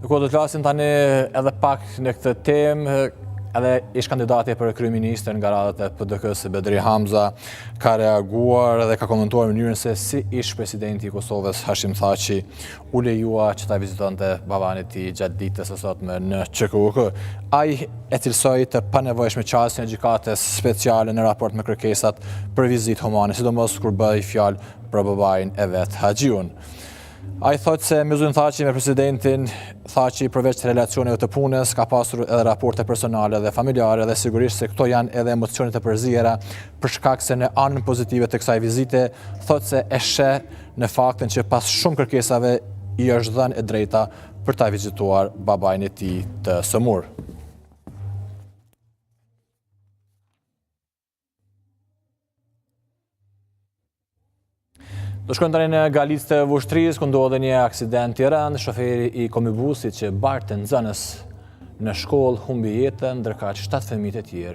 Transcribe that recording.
Ku do të flasim tani edhe pak në këtë temë, edhe ish kandidati për kryeministër nga radhët e PDK-s Bedri Hamza ka reaguar dhe ka komentuar mënyrën se si ish presidenti i Kosovës Hashim Thaçi u lejua që ta vizitonte baban e tij gjatë ditës së sotme në QKUK. Ai e cilësoi të panevojshme qasjen e gjykatës speciale në raport me kërkesat për vizitë humane, sidomos kur bëi fjalë për babain e vet Haxhiun. Ai thotë se me zotin Thaçi me presidentin Thaçi përveç relacioneve të punës ka pasur edhe raporte personale dhe familjare dhe sigurisht se këto janë edhe emocionet e përzijera për shkak se në anën pozitive të kësaj vizite thotë se e sheh në faktin që pas shumë kërkesave i është dhënë e drejta për ta vizituar babain e tij të sëmur. Do shkojmë tani në Galicë të Vushtrisë, ku ndodhi një aksident i rënd. Shoferi i komibusit që barte nxënës në shkollë humbi jetën, ndërkaq 7 fëmijë të tjerë